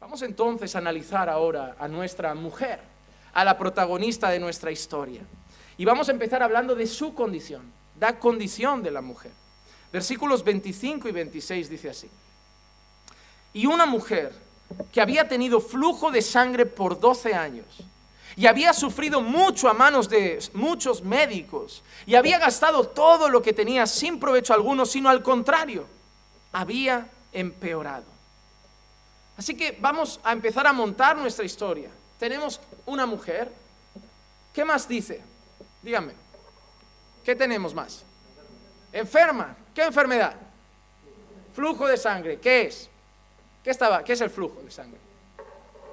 Vamos entonces a analizar ahora a nuestra mujer, a la protagonista de nuestra historia. Y vamos a empezar hablando de su condición, la condición de la mujer. Versículos 25 y 26 dice así: y una mujer que había tenido flujo de sangre por 12 años y había sufrido mucho a manos de muchos médicos y había gastado todo lo que tenía sin provecho alguno, sino al contrario, había empeorado. Así que vamos a empezar a montar nuestra historia. Tenemos una mujer. ¿Qué más dice? Díganme, ¿qué tenemos más? Enferma. ¿Qué enfermedad? Flujo de sangre. ¿Qué es? ¿Qué es el flujo de sangre?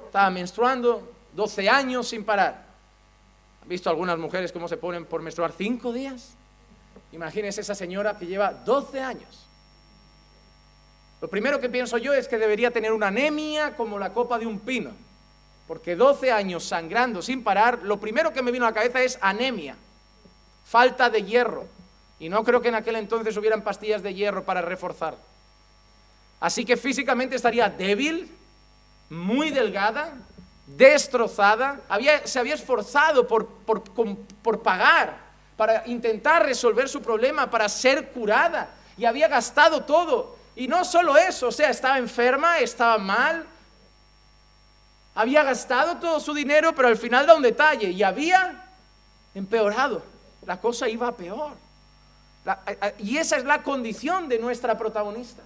Estaba menstruando 12 años sin parar. ¿Han visto algunas mujeres cómo se ponen por menstruar 5 días? Imagínense esa señora que lleva 12 años. Lo primero que pienso yo es que debería tener una anemia como la copa de un pino, porque 12 años sangrando sin parar, lo primero que me vino a la cabeza es anemia, falta de hierro, y no creo que en aquel entonces hubieran pastillas de hierro para reforzar. Así que físicamente estaría débil, muy delgada, destrozada, se había esforzado por pagar, para intentar resolver su problema, para ser curada, y había gastado todo. Y no solo eso, o sea, estaba enferma, estaba mal, había gastado todo su dinero, pero al final da un detalle, y había empeorado, la cosa iba a peor. Y esa es la condición de nuestra protagonista.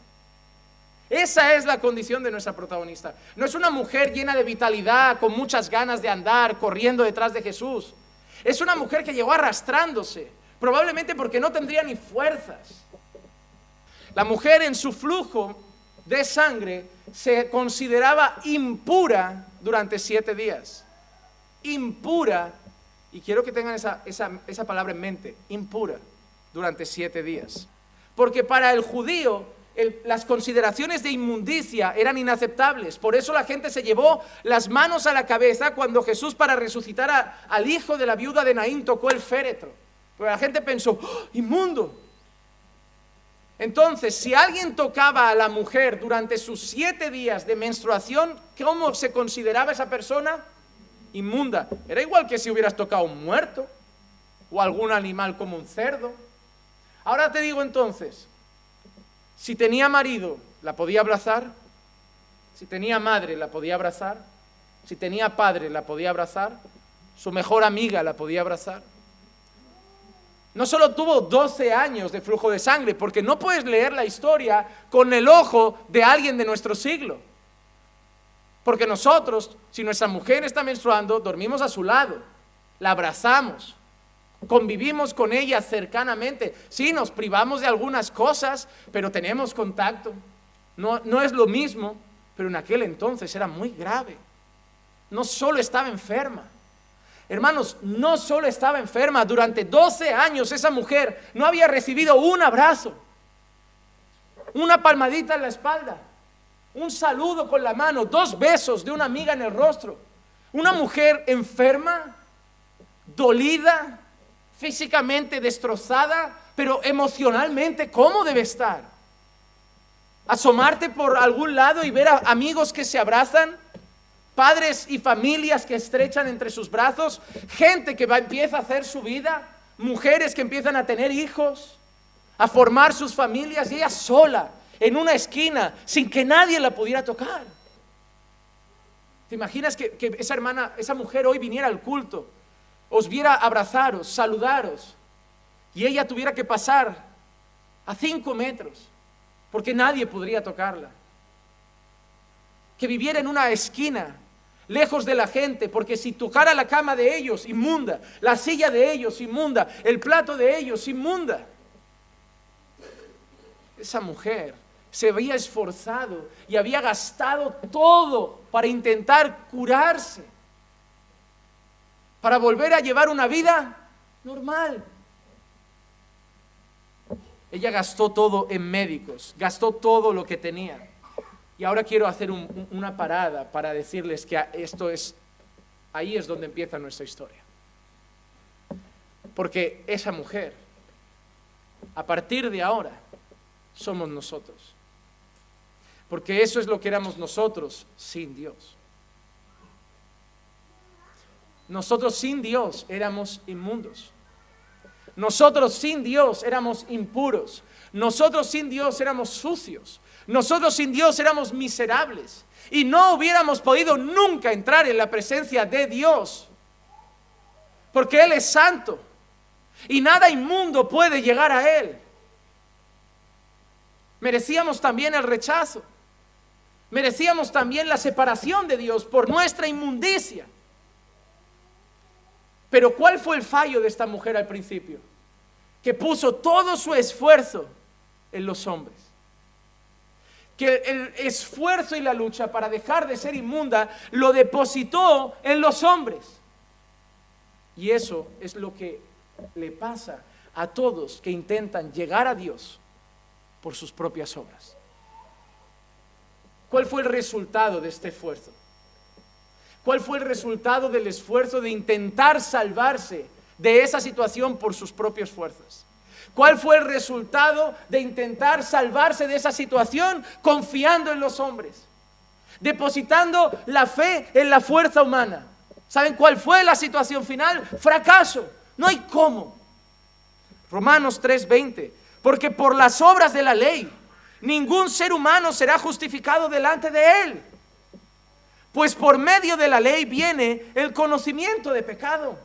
Esa es la condición de nuestra protagonista. No es una mujer llena de vitalidad, con muchas ganas de andar, corriendo detrás de Jesús. Es una mujer que llegó arrastrándose, probablemente porque no tendría ni fuerzas. La mujer en su flujo de sangre se consideraba impura durante 7 días. Impura, y quiero que tengan esa palabra en mente, impura, durante 7 días. Porque para el judío las consideraciones de inmundicia eran inaceptables. Por eso la gente se llevó las manos a la cabeza cuando Jesús, para resucitar al hijo de la viuda de Naín, tocó el féretro. Porque la gente pensó, ¡oh, inmundo! Entonces, si alguien tocaba a la mujer durante sus 7 días de menstruación, ¿cómo se consideraba esa persona? Inmunda. Era igual que si hubieras tocado a un muerto o algún animal como un cerdo. Ahora te digo entonces, si tenía marido, ¿la podía abrazar? Si tenía madre, ¿la podía abrazar? Si tenía padre, ¿la podía abrazar? ¿Su mejor amiga la podía abrazar? No solo tuvo 12 años de flujo de sangre, porque no puedes leer la historia con el ojo de alguien de nuestro siglo. Porque nosotros, si nuestra mujer está menstruando, dormimos a su lado, la abrazamos, convivimos con ella cercanamente. Sí, nos privamos de algunas cosas, pero tenemos contacto. No es lo mismo, pero en aquel entonces era muy grave. No solo estaba enferma. Hermanos, no solo estaba enferma, durante 12 años esa mujer no había recibido un abrazo, una palmadita en la espalda, un saludo con la mano, 2 besos de una amiga en el rostro. Una mujer enferma, dolida, físicamente destrozada, pero emocionalmente, ¿cómo debe estar? Asomarte por algún lado y ver a amigos que se abrazan, padres y familias que estrechan entre sus brazos, gente que empieza a hacer su vida, mujeres que empiezan a tener hijos, a formar sus familias, y ella sola, en una esquina, sin que nadie la pudiera tocar. ¿Te imaginas que esa mujer hoy viniera al culto, os viera abrazaros, saludaros, y ella tuviera que pasar a 5 metros, porque nadie podría tocarla? Que viviera en una esquina, lejos de la gente, porque si tocara la cama de ellos, inmunda, la silla de ellos, inmunda, el plato de ellos, inmunda. Esa mujer se había esforzado y había gastado todo para intentar curarse, para volver a llevar una vida normal. Ella gastó todo en médicos, gastó todo lo que tenía. Y ahora quiero hacer una parada para decirles que ahí es donde empieza nuestra historia. Porque esa mujer, a partir de ahora, somos nosotros. Porque eso es lo que éramos nosotros sin Dios. Nosotros sin Dios éramos inmundos. Nosotros sin Dios éramos impuros. Nosotros sin Dios éramos sucios. Nosotros sin Dios éramos miserables. Y no hubiéramos podido nunca entrar en la presencia de Dios. Porque Él es santo. Y nada inmundo puede llegar a Él. Merecíamos también el rechazo. Merecíamos también la separación de Dios por nuestra inmundicia. Pero ¿cuál fue el fallo de esta mujer al principio? Que puso todo su esfuerzo en los hombres. Que el esfuerzo y la lucha para dejar de ser inmunda lo depositó en los hombres. Y eso es lo que le pasa a todos que intentan llegar a Dios por sus propias obras. ¿Cuál fue el resultado de este esfuerzo? ¿Cuál fue el resultado del esfuerzo de intentar salvarse de esa situación por sus propias fuerzas? ¿Cuál fue el resultado de intentar salvarse de esa situación confiando en los hombres? Depositando la fe en la fuerza humana. ¿Saben cuál fue la situación final? Fracaso. No hay cómo. Romanos 3:20. Porque por las obras de la ley, ningún ser humano será justificado delante de él. Pues por medio de la ley viene el conocimiento de pecado.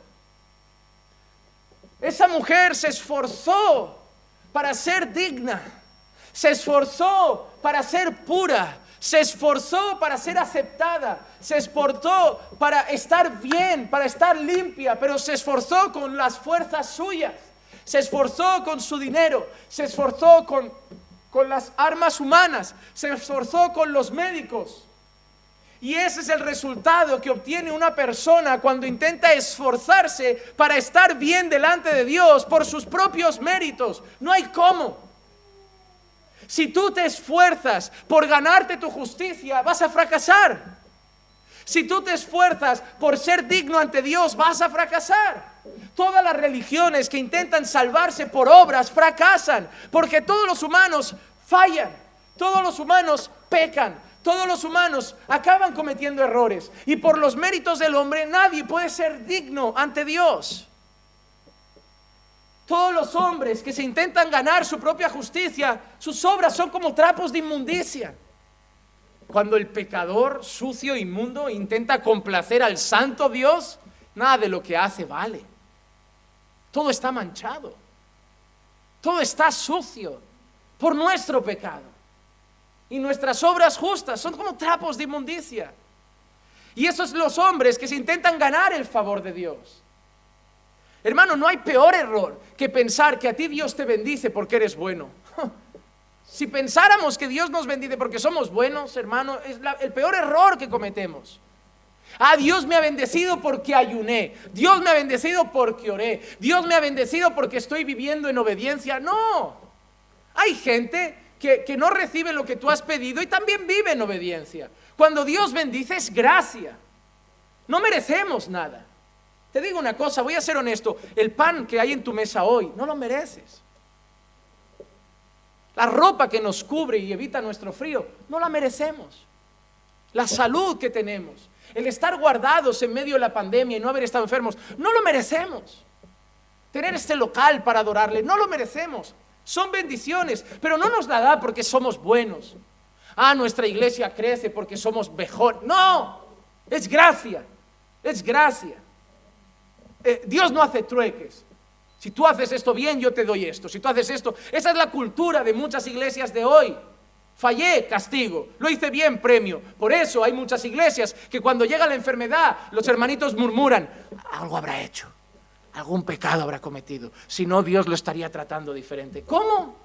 Esa mujer se esforzó para ser digna, se esforzó para ser pura, se esforzó para ser aceptada, se esforzó para estar bien, para estar limpia, pero se esforzó con las fuerzas suyas, se esforzó con su dinero, se esforzó con las armas humanas, se esforzó con los médicos. Y ese es el resultado que obtiene una persona cuando intenta esforzarse para estar bien delante de Dios por sus propios méritos. No hay cómo. Si tú te esfuerzas por ganarte tu justicia, vas a fracasar. Si tú te esfuerzas por ser digno ante Dios, vas a fracasar. Todas las religiones que intentan salvarse por obras fracasan, porque todos los humanos fallan, todos los humanos pecan. Todos los humanos acaban cometiendo errores y por los méritos del hombre nadie puede ser digno ante Dios. Todos los hombres que se intentan ganar su propia justicia, sus obras son como trapos de inmundicia. Cuando el pecador sucio, inmundo, intenta complacer al santo Dios, nada de lo que hace vale. Todo está manchado. Todo está sucio por nuestro pecado. Y nuestras obras justas son como trapos de inmundicia. Y esos son los hombres que se intentan ganar el favor de Dios. Hermano, no hay peor error que pensar que a ti Dios te bendice porque eres bueno. Si pensáramos que Dios nos bendice porque somos buenos, hermano, es el peor error que cometemos. Dios me ha bendecido porque ayuné. Dios me ha bendecido porque oré. Dios me ha bendecido porque estoy viviendo en obediencia. No. Hay gente que no recibe lo que tú has pedido y también vive en obediencia. Cuando Dios bendice es gracia. No merecemos nada. Te digo una cosa, voy a ser honesto. El pan que hay en tu mesa hoy, no lo mereces. La ropa que nos cubre y evita nuestro frío, no la merecemos. La salud que tenemos, el estar guardados en medio de la pandemia y no haber estado enfermos, no lo merecemos. Tener este local para adorarle, no lo merecemos. Son bendiciones, pero no nos la da porque somos buenos. Nuestra iglesia crece porque somos mejor. No, es gracia, es gracia. Dios no hace trueques. Si tú haces esto bien, yo te doy esto. Si tú haces esto, esa es la cultura de muchas iglesias de hoy. Fallé, castigo. Lo hice bien, premio. Por eso hay muchas iglesias que cuando llega la enfermedad, los hermanitos murmuran, algo habrá hecho. Algún pecado habrá cometido. Si no, Dios lo estaría tratando diferente. ¿Cómo?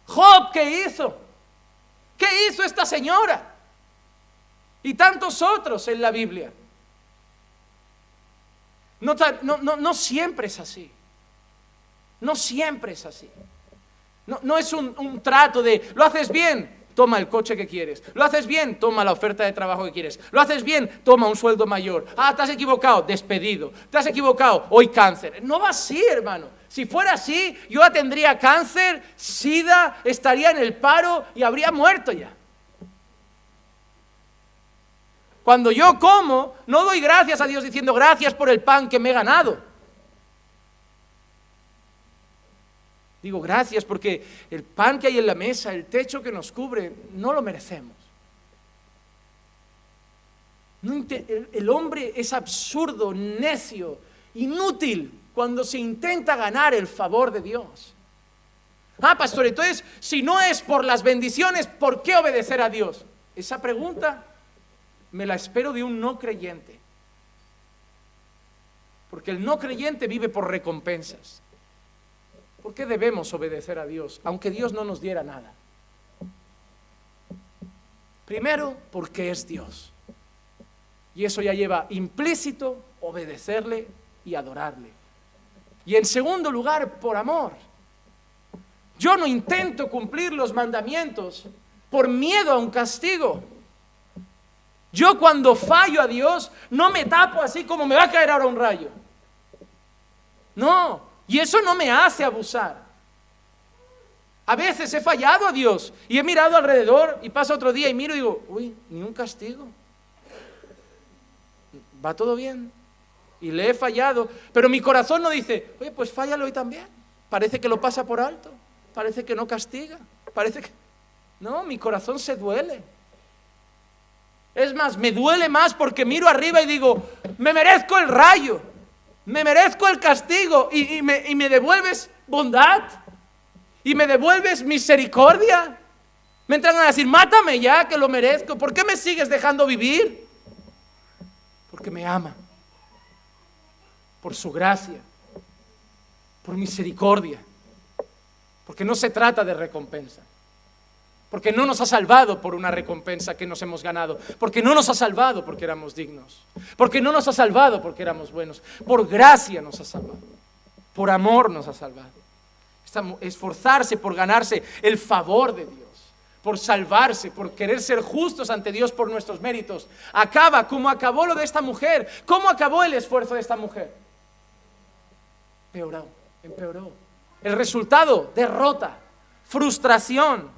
Job, ¿qué hizo? ¿Qué hizo esta señora? Y tantos otros en la Biblia. No siempre es así. No siempre es así. No es un trato de, ¿lo haces bien? Toma el coche que quieres. ¿Lo haces bien? Toma la oferta de trabajo que quieres. ¿Lo haces bien? Toma un sueldo mayor. Te has equivocado, despedido. Te has equivocado, hoy cáncer. No va así, hermano. Si fuera así, yo ya tendría cáncer, sida, estaría en el paro y habría muerto ya. Cuando yo como, no doy gracias a Dios diciendo gracias por el pan que me he ganado. Digo gracias porque el pan que hay en la mesa, el techo que nos cubre, no lo merecemos. El hombre es absurdo, necio, inútil cuando se intenta ganar el favor de Dios. Pastor, entonces, si no es por las bendiciones, ¿por qué obedecer a Dios? Esa pregunta me la espero de un no creyente. Porque el no creyente vive por recompensas. ¿Por qué debemos obedecer a Dios, aunque Dios no nos diera nada? Primero, porque es Dios. Y eso ya lleva implícito obedecerle y adorarle. Y en segundo lugar, por amor. Yo no intento cumplir los mandamientos por miedo a un castigo. Yo cuando fallo a Dios, no me tapo así como me va a caer ahora un rayo. No, y eso no me hace abusar. A veces he fallado a Dios y he mirado alrededor y pasa otro día y miro y digo, uy, ni un castigo. Va todo bien. Y le he fallado, pero mi corazón no dice, oye, pues fállalo hoy también. Parece que lo pasa por alto, parece que no castiga, parece que... No, mi corazón se duele. Es más, me duele más porque miro arriba y digo, me merezco el rayo, me merezco el castigo y me devuelves bondad y me devuelves misericordia. Me entran a decir, mátame ya que lo merezco. ¿Por qué me sigues dejando vivir? Porque me ama. Por su gracia, por misericordia, porque no se trata de recompensa, porque no nos ha salvado por una recompensa que nos hemos ganado, porque no nos ha salvado porque éramos dignos, porque no nos ha salvado porque éramos buenos, por gracia nos ha salvado, por amor nos ha salvado. Esforzarse por ganarse el favor de Dios, por salvarse, por querer ser justos ante Dios por nuestros méritos, acaba como acabó lo de esta mujer. ¿Cómo acabó el esfuerzo de esta mujer? Empeoró. El resultado, derrota, frustración.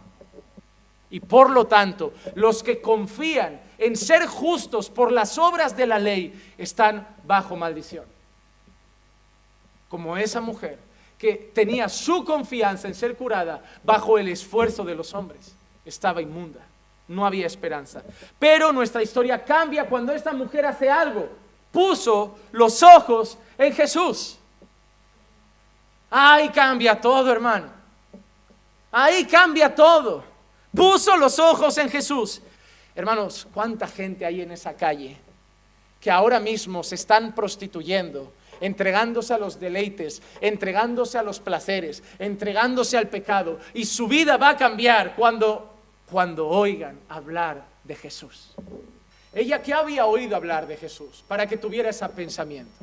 Y por lo tanto, los que confían en ser justos por las obras de la ley están bajo maldición. Como esa mujer que tenía su confianza en ser curada bajo el esfuerzo de los hombres. Estaba inmunda, no había esperanza. Pero nuestra historia cambia cuando esta mujer hace algo. Puso los ojos en Jesús. Ahí cambia todo, hermano. Ahí cambia todo. Puso los ojos en Jesús. Hermanos, ¿cuánta gente hay en esa calle que ahora mismo se están prostituyendo, entregándose a los deleites, entregándose a los placeres, entregándose al pecado? Y su vida va a cambiar cuando oigan hablar de Jesús. Ella, ¿qué había oído hablar de Jesús para que tuviera ese pensamiento?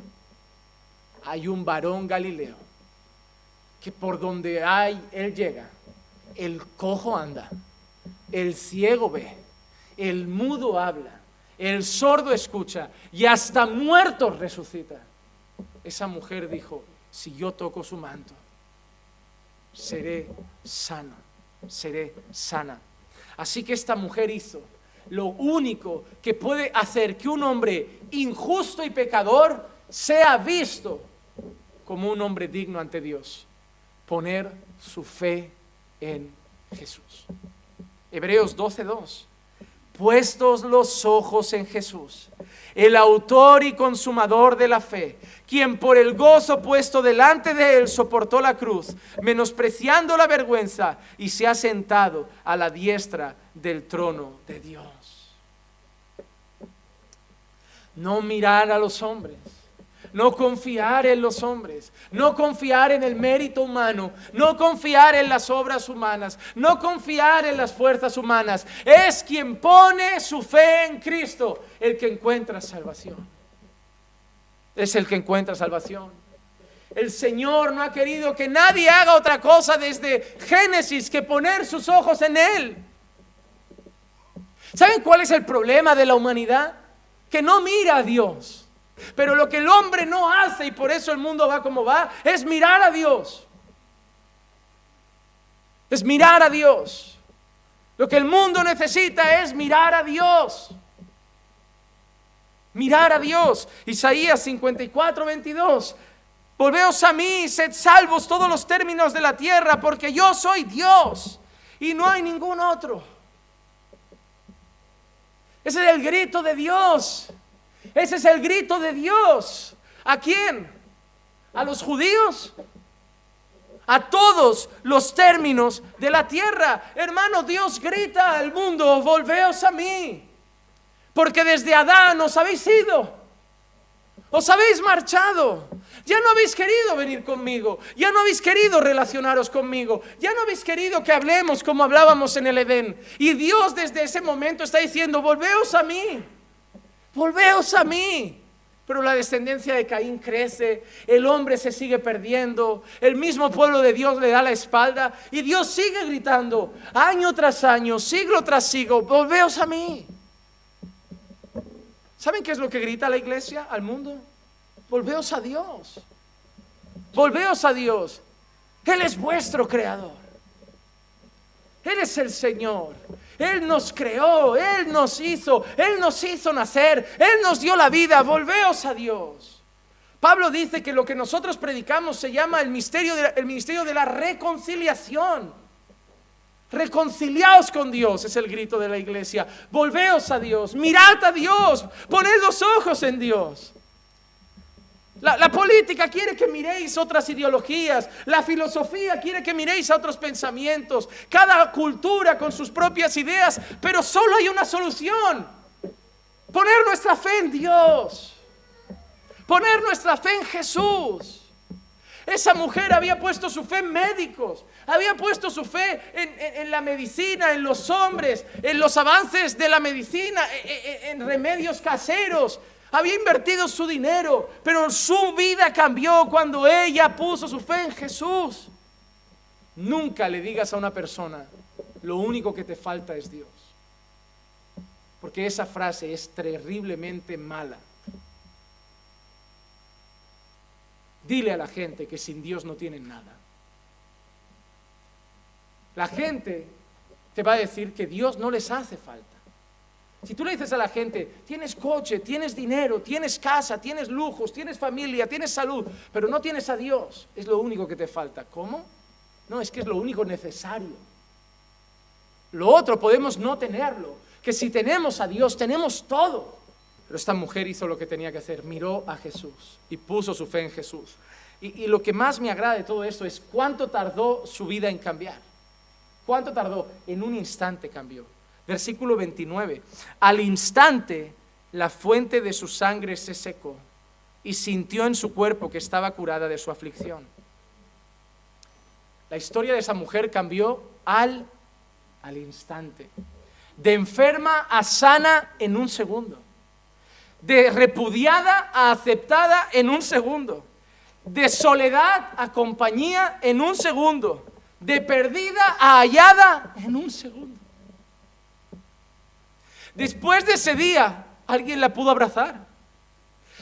Hay un varón Galileo que por donde él llega, el cojo anda, el ciego ve, el mudo habla, el sordo escucha y hasta muertos resucita. Esa mujer dijo, si yo toco su manto, seré sano, seré sana. Así que esta mujer hizo lo único que puede hacer que un hombre injusto y pecador sea visto como un hombre digno ante Dios: poner su fe en Jesús. Hebreos 12:2. Puestos los ojos en Jesús, el autor y consumador de la fe, quien por el gozo puesto delante de él soportó la cruz, menospreciando la vergüenza, y se ha sentado a la diestra del trono de Dios. No mirar a los hombres, no confiar en los hombres, no confiar en el mérito humano, no confiar en las obras humanas, no confiar en las fuerzas humanas. Es quien pone su fe en Cristo el que encuentra salvación. Es el que encuentra salvación. El Señor no ha querido que nadie haga otra cosa desde Génesis que poner sus ojos en Él. ¿Saben cuál es el problema de la humanidad? Que no mira a Dios. Pero lo que el hombre no hace, y por eso el mundo va como va, es mirar a Dios. Es mirar a Dios. Lo que el mundo necesita es mirar a Dios. Mirar a Dios. Isaías 54:22. Volveos a mí, sed salvos todos los términos de la tierra, porque yo soy Dios y no hay ningún otro. Ese es el grito de Dios. Ese es el grito de Dios. ¿A quién? ¿A los judíos? A todos los términos de la tierra. Hermano, Dios grita al mundo: volveos a mí, porque desde Adán os habéis ido, os habéis marchado. Ya no habéis querido venir conmigo, ya no habéis querido relacionaros conmigo, ya no habéis querido que hablemos como hablábamos en el Edén. Y Dios desde ese momento está diciendo: volveos a mí, volveos a mí. Pero la descendencia de Caín crece, el hombre se sigue perdiendo, el mismo pueblo de Dios le da la espalda y Dios sigue gritando año tras año, siglo tras siglo: volveos a mí. ¿Saben qué es lo que grita la iglesia al mundo? Volveos a Dios. Volveos a Dios. Él es vuestro creador. Él es el Señor. Él nos creó, Él nos hizo nacer, Él nos dio la vida. Volveos a Dios. Pablo dice que lo que nosotros predicamos se llama el ministerio de la reconciliación. Reconciliaos con Dios, es el grito de la iglesia. Volveos a Dios, mirad a Dios, poned los ojos en Dios. La política quiere que miréis otras ideologías, la filosofía quiere que miréis a otros pensamientos, cada cultura con sus propias ideas, pero solo hay una solución: poner nuestra fe en Dios, poner nuestra fe en Jesús. Esa mujer había puesto su fe en médicos, había puesto su fe en la medicina, en los hombres, en los avances de la medicina, en remedios caseros. Había invertido su dinero, pero su vida cambió cuando ella puso su fe en Jesús. Nunca le digas a una persona: lo único que te falta es Dios, porque esa frase es terriblemente mala. Dile a la gente que sin Dios no tienen nada. La gente te va a decir que Dios no les hace falta. Si tú le dices a la gente: tienes coche, tienes dinero, tienes casa, tienes lujos, tienes familia, tienes salud, pero no tienes a Dios, es lo único que te falta. ¿Cómo? No, es que es lo único necesario. Lo otro podemos no tenerlo, que si tenemos a Dios tenemos todo. Pero esta mujer hizo lo que tenía que hacer, miró a Jesús y puso su fe en Jesús. Y lo que más me agrada de todo esto es cuánto tardó su vida en cambiar. ¿Cuánto tardó? En un instante cambió. Versículo 29. Al instante la fuente de su sangre se secó y sintió en su cuerpo que estaba curada de su aflicción. La historia de esa mujer cambió al instante. De enferma a sana en un segundo. De repudiada a aceptada en un segundo. De soledad a compañía en un segundo. De perdida a hallada en un segundo. Después de ese día, alguien la pudo abrazar.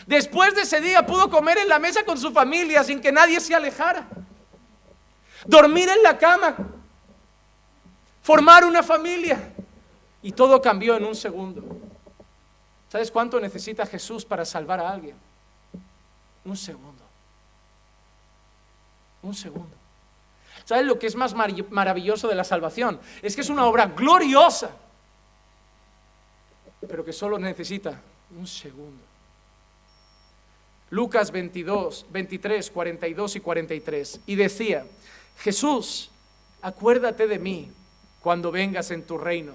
Después de ese día pudo comer en la mesa con su familia sin que nadie se alejara. Dormir en la cama. Formar una familia. Y todo cambió en un segundo. ¿Sabes cuánto necesita Jesús para salvar a alguien? Un segundo. Un segundo. ¿Sabes lo que es más maravilloso de la salvación? Es que es una obra gloriosa, pero que solo necesita un segundo. Lucas 22, 23, 42 y 43. Y decía: Jesús, acuérdate de mí cuando vengas en tu reino.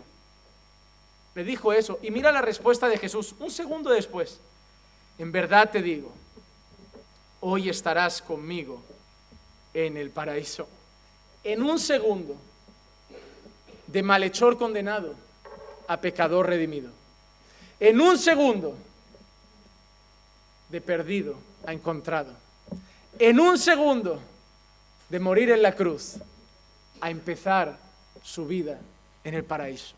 Le dijo eso, y mira la respuesta de Jesús un segundo después: en verdad te digo, hoy estarás conmigo en el paraíso. En un segundo, de malhechor condenado a pecador redimido. En un segundo, de perdido a encontrado. En un segundo, de morir en la cruz a empezar su vida en el paraíso.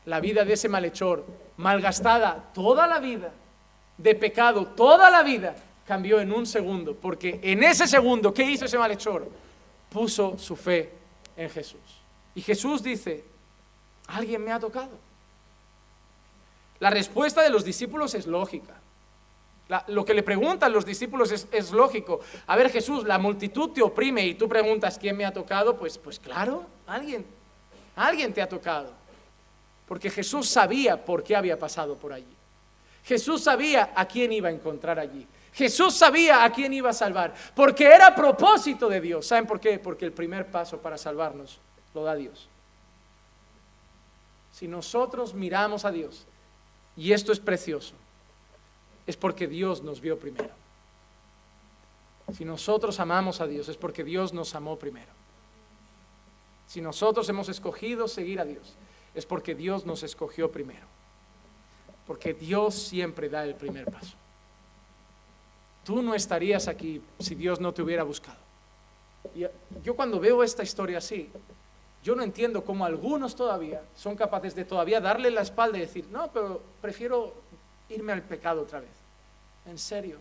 La vida de ese malhechor, malgastada toda la vida, de pecado toda la vida, cambió en un segundo, porque en ese segundo, ¿qué hizo ese malhechor? Puso su fe en Jesús. Y Jesús dice: alguien me ha tocado. La respuesta de los discípulos es lógica. Lo que le preguntan los discípulos es lógico. A ver, Jesús, la multitud te oprime y tú preguntas, ¿quién me ha tocado? Pues claro, alguien te ha tocado. Porque Jesús sabía por qué había pasado por allí. Jesús sabía a quién iba a encontrar allí. Jesús sabía a quién iba a salvar. Porque era propósito de Dios. ¿Saben por qué? Porque el primer paso para salvarnos lo da Dios. Si nosotros miramos a Dios, y esto es precioso, es porque Dios nos vio primero. Si nosotros amamos a Dios, es porque Dios nos amó primero. Si nosotros hemos escogido seguir a Dios, es porque Dios nos escogió primero. Porque Dios siempre da el primer paso. Tú no estarías aquí si Dios no te hubiera buscado. Y yo cuando veo esta historia así, yo no entiendo cómo algunos todavía son capaces de todavía darle la espalda y decir, no, pero prefiero irme al pecado otra vez. En serio,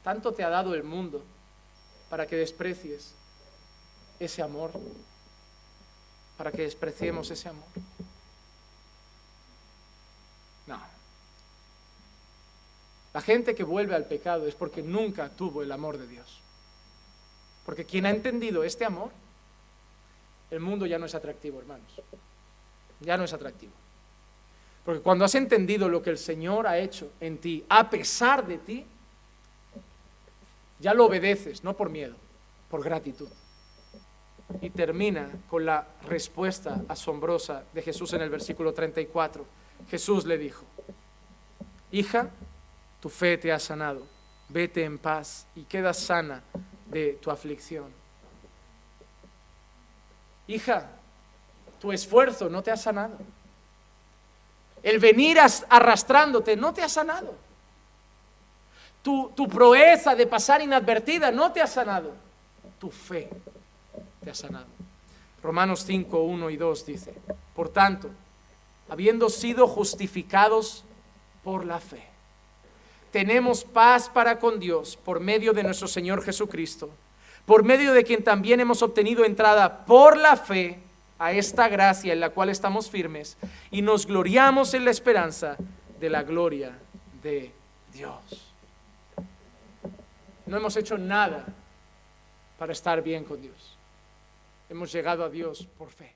tanto te ha dado el mundo para que desprecies ese amor, para que despreciemos ese amor. No. La gente que vuelve al pecado es porque nunca tuvo el amor de Dios. Porque quien ha entendido este amor, el mundo ya no es atractivo, hermanos. Ya no es atractivo. Porque cuando has entendido lo que el Señor ha hecho en ti, a pesar de ti, ya lo obedeces, no por miedo, por gratitud. Y termina con la respuesta asombrosa de Jesús en el versículo 34. Jesús le dijo, hija, tu fe te ha sanado, vete en paz y queda sana de tu aflicción. Hija, tu esfuerzo no te ha sanado. El venir arrastrándote no te ha sanado. Tu proeza de pasar inadvertida no te ha sanado. Tu fe te ha sanado. Romanos 5, 1 y 2 dice, por tanto, habiendo sido justificados por la fe, tenemos paz para con Dios por medio de nuestro Señor Jesucristo, por medio de quien también hemos obtenido entrada por la fe a esta gracia en la cual estamos firmes y nos gloriamos en la esperanza de la gloria de Dios. No hemos hecho nada para estar bien con Dios. Hemos llegado a Dios por fe.